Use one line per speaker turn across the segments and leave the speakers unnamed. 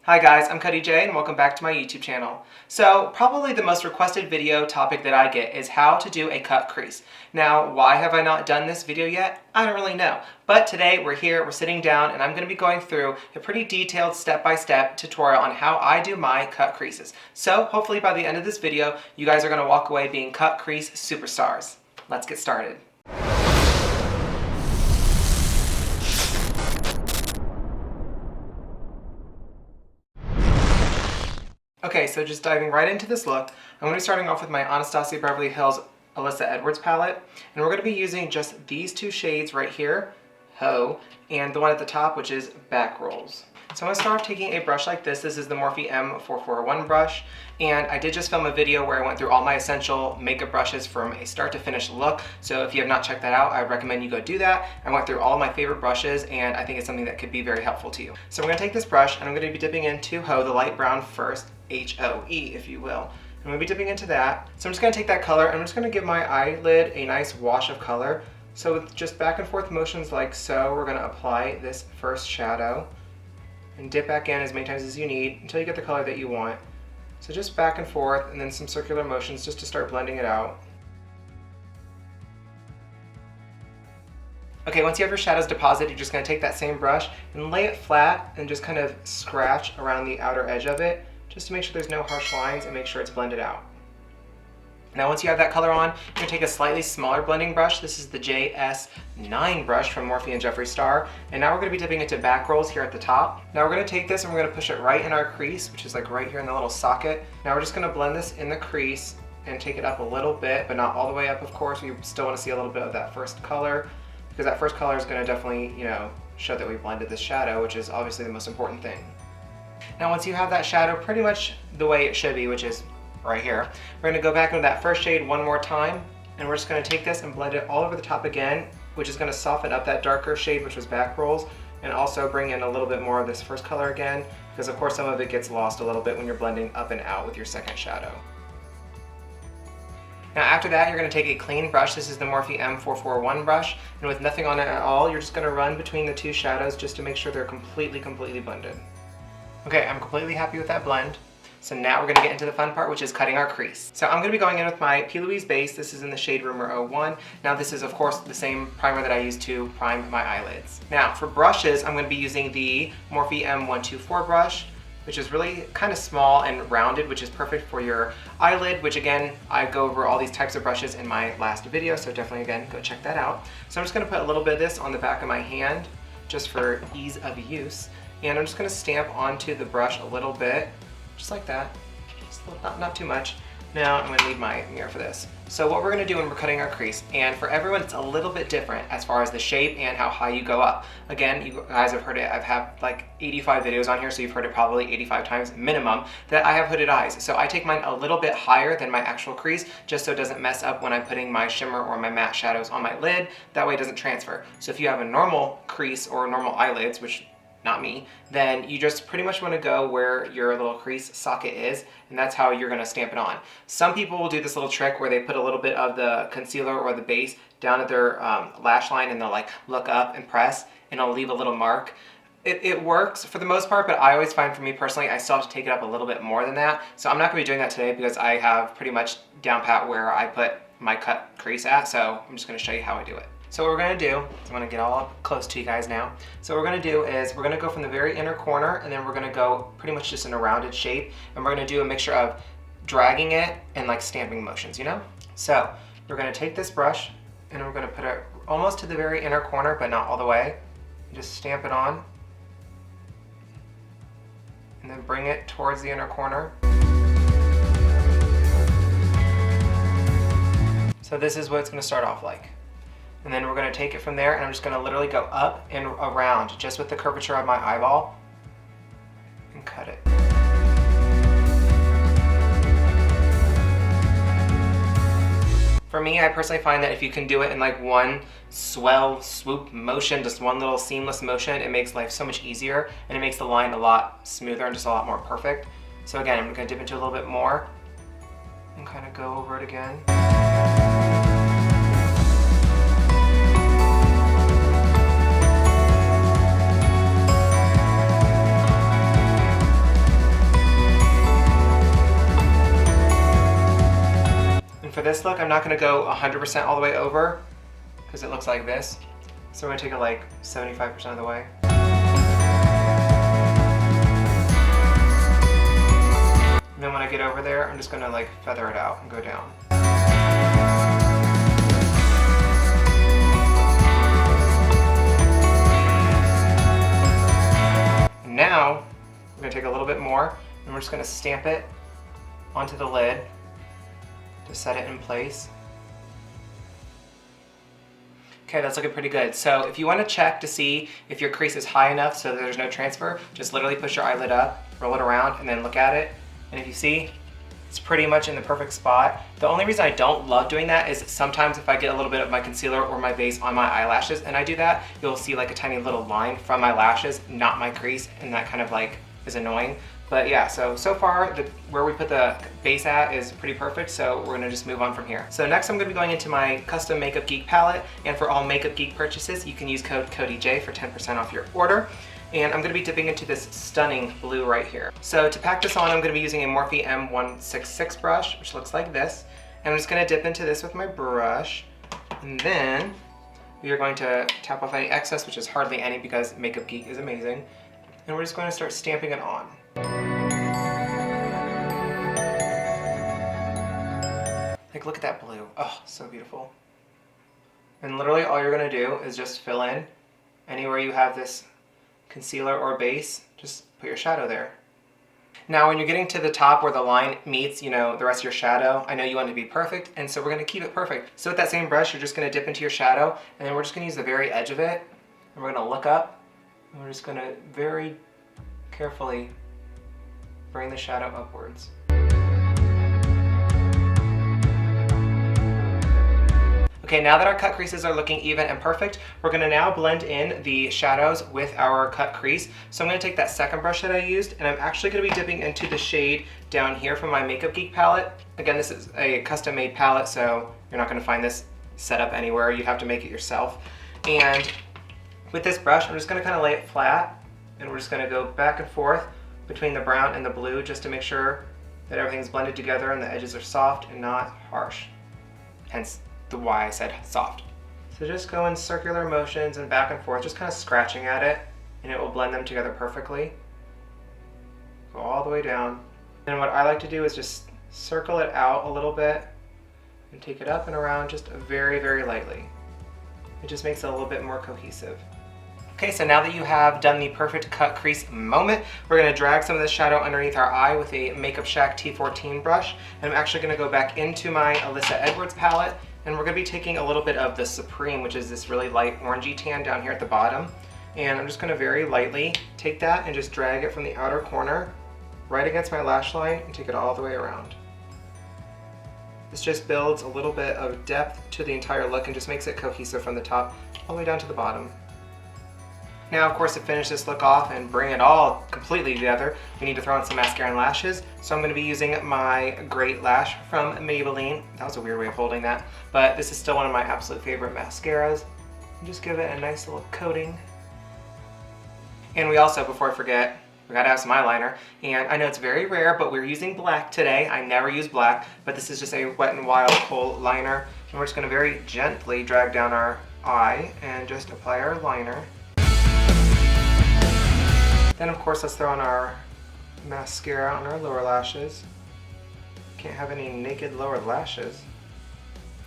Hi guys, I'm Cody J and welcome back to my YouTube channel. So probably the most requested video topic that I get is how to do a cut crease. Now, why have I not done this video yet? I don't really know. But today we're sitting down and I'm going to be going through a pretty detailed step-by-step tutorial on how I do my cut creases. So hopefully by the end of this video, you guys are going to walk away being cut crease superstars. Let's get started. Okay, so just diving right into this look, I'm going to be starting off with my Anastasia Beverly Hills Alyssa Edwards palette, and we're going to be using just these two shades right here, Ho, and the one at the top, which is Back Rolls. So I'm going to start off taking a brush like this. This is the Morphe M441 brush, and I did just film a video where I went through all my essential makeup brushes from a start to finish look, so if you have not checked that out, I would recommend you go do that. I went through all of my favorite brushes, and I think it's something that could be very helpful to you. So I'm going to take this brush, and I'm going to be dipping into Ho, the light brown first, H-O-E, if you will. I'm going to be dipping into that. So I'm just going to take that color, and I'm just going to give my eyelid a nice wash of color. So with just back and forth motions like so, we're going to apply this first shadow and dip back in as many times as you need until you get the color that you want. So just back and forth and then some circular motions just to start blending it out. Okay, once you have your shadows deposited, you're just going to take that same brush and lay it flat and just kind of scratch around the outer edge of it just to make sure there's no harsh lines and make sure it's blended out. Now once you have that color on, you're going to take a slightly smaller blending brush. This is the JS9 brush from Morphe and Jeffree Star. And now we're going to be dipping into Back Rolls here at the top. Now we're going to take this and we're going to push it right in our crease, which is like right here in the little socket. Now we're just going to blend this in the crease and take it up a little bit, but not all the way up, of course. We still want to see a little bit of that first color, because that first color is going to definitely, show that we blended this shadow, which is obviously the most important thing. Now once you have that shadow pretty much the way it should be, which is right here, we're going to go back into that first shade one more time, and we're just going to take this and blend it all over the top again, which is going to soften up that darker shade, which was Back Rolls, and also bring in a little bit more of this first color again, because of course some of it gets lost a little bit when you're blending up and out with your second shadow. Now after that, you're going to take a clean brush. This is the Morphe M441 brush, and with nothing on it at all, you're just going to run between the two shadows just to make sure they're completely blended. Okay, I'm completely happy with that blend. So now we're going to get into the fun part, which is cutting our crease. So I'm going to be going in with my P. Louise base. This is in the shade Rumor 01. Now this is of course the same primer that I use to prime my eyelids. Now for brushes, I'm going to be using the Morphe M124 brush, which is really kind of small and rounded, which is perfect for your eyelid, which again, I go over all these types of brushes in my last video, so definitely again, go check that out. So I'm just going to put a little bit of this on the back of my hand, just for ease of use. And I'm just going to stamp onto the brush a little bit, just like that, just not too much. Now I'm going to need my mirror for this. So what we're going to do when we're cutting our crease, and for everyone it's a little bit different as far as the shape and how high you go up. Again, you guys have heard it, I've had like 85 videos on here, so you've heard it probably 85 times minimum, that I have hooded eyes. So I take mine a little bit higher than my actual crease, just so it doesn't mess up when I'm putting my shimmer or my matte shadows on my lid. That way it doesn't transfer. So if you have a normal crease or normal eyelids, which not me, then you just pretty much want to go where your little crease socket is, and that's how you're going to stamp it on. Some people will do this little trick where they put a little bit of the concealer or the base down at their lash line, and they'll like look up and press, and it'll leave a little mark. It works for the most part, but I always find, for me personally, I still have to take it up a little bit more than that. So I'm not going to be doing that today because I have pretty much down pat where I put my cut crease at, so I'm just going to show you how I do it. So what we're going to do, I'm going to get all up close to you guys now. So what we're going to do is we're going to go from the very inner corner, and then we're going to go pretty much just in a rounded shape, and we're going to do a mixture of dragging it and like stamping motions, So we're going to take this brush and we're going to put it almost to the very inner corner, but not all the way. Just stamp it on and then bring it towards the inner corner. So this is what it's going to start off like. And then we're going to take it from there, and I'm just going to literally go up and around just with the curvature of my eyeball and cut it. For me, I personally find that if you can do it in like one swell swoop motion, just one little seamless motion, it makes life so much easier, and it makes the line a lot smoother and just a lot more perfect. So again, I'm going to dip into a little bit more and kind of go over it again. this look, I'm not going to go 100% all the way over because it looks like this. So we're going to take it like 75% of the way. And then when I get over there, I'm just going to like feather it out and go down. And now we're going to take a little bit more and we're just going to stamp it onto the lid to set it in place. Okay, that's looking pretty good. So if you want to check to see if your crease is high enough so that there's no transfer, just literally push your eyelid up, roll it around, and then look at it. And if you see, it's pretty much in the perfect spot. The only reason I don't love doing that is sometimes if I get a little bit of my concealer or my base on my eyelashes and I do that, you'll see like a tiny little line from my lashes, not my crease, and that kind of like is annoying. But yeah, so far, where we put the base at is pretty perfect, so we're gonna just move on from here. So next I'm gonna be going into my custom Makeup Geek palette, and for all Makeup Geek purchases, you can use code CodyJ for 10% off your order. And I'm gonna be dipping into this stunning blue right here. So to pack this on, I'm gonna be using a Morphe M166 brush, which looks like this. And I'm just gonna dip into this with my brush, and then we are going to tap off any excess, which is hardly any because Makeup Geek is amazing. And we're just going to start stamping it on. Like, look at that blue. Oh, so beautiful. And literally all you're gonna do is just fill in anywhere you have this concealer or base, just put your shadow there. Now when you're getting to the top where the line meets, you know, the rest of your shadow, I know you want it to be perfect, and so we're gonna keep it perfect. So with that same brush, you're just gonna dip into your shadow, and then we're just gonna use the very edge of it, and we're gonna look up, and we're just gonna very carefully bring the shadow upwards. Okay, now that our cut creases are looking even and perfect, we're gonna now blend in the shadows with our cut crease. So I'm gonna take that second brush that I used, and I'm actually gonna be dipping into the shade down here from my Makeup Geek palette. Again, this is a custom made palette, so you're not gonna find this set up anywhere. You have to make it yourself. And with this brush, I'm just gonna kind of lay it flat, and we're just gonna go back and forth between the brown and the blue just to make sure that everything's blended together and the edges are soft and not harsh. Hence the why I said soft. So just go in circular motions and back and forth, just kind of scratching at it, and it will blend them together perfectly. Go all the way down. And what I like to do is just circle it out a little bit and take it up and around just very, very lightly. It just makes it a little bit more cohesive. Okay, so now that you have done the perfect cut crease moment, we're gonna drag some of the shadow underneath our eye with a Makeup Shack T14 brush. And I'm actually gonna go back into my Alyssa Edwards palette, and we're gonna be taking a little bit of the Supreme, which is this really light orangey tan down here at the bottom. And I'm just gonna very lightly take that and just drag it from the outer corner right against my lash line and take it all the way around. This just builds a little bit of depth to the entire look and just makes it cohesive from the top all the way down to the bottom. Now, of course, to finish this look off and bring it all completely together, we need to throw on some mascara and lashes. So I'm going to be using my Great Lash from Maybelline. That was a weird way of holding that, but this is still one of my absolute favorite mascaras. And just give it a nice little coating. And we also, before I forget, we gotta have some eyeliner. And I know it's very rare, but we're using black today. I never use black, but this is just a Wet n Wild kohl liner. And we're just gonna very gently drag down our eye and just apply our liner. Then of course, let's throw on our mascara on our lower lashes. Can't have any naked lower lashes.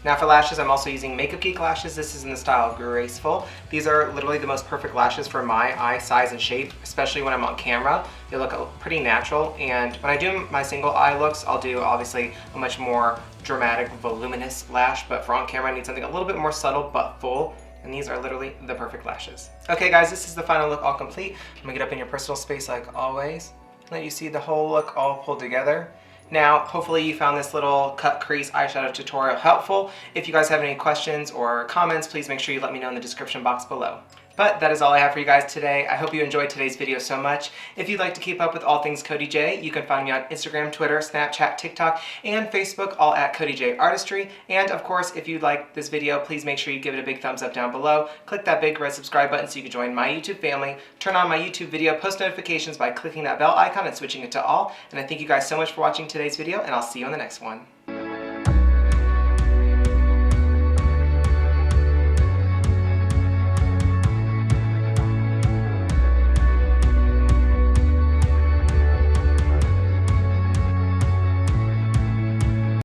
Now for lashes, I'm also using Makeup Geek lashes. This is in the style Graceful. These are literally the most perfect lashes for my eye size and shape, especially when I'm on camera. They look pretty natural, and when I do my single eye looks, I'll do obviously a much more dramatic, voluminous lash, but for on camera, I need something a little bit more subtle but full. And these are literally the perfect lashes. Okay guys, this is the final look all complete. I'm gonna get up in your personal space like always. Let you see the whole look all pulled together. Now, hopefully you found this little cut crease eyeshadow tutorial helpful. If you guys have any questions or comments, please make sure you let me know in the description box below. But that is all I have for you guys today. I hope you enjoyed today's video so much. If you'd like to keep up with all things Cody J, you can find me on Instagram, Twitter, Snapchat, TikTok, and Facebook, all at Cody J Artistry. And of course, if you like this video, please make sure you give it a big thumbs up down below. Click that big red subscribe button so you can join my YouTube family. Turn on my YouTube video post notifications by clicking that bell icon and switching it to all. And I thank you guys so much for watching today's video, and I'll see you on the next one.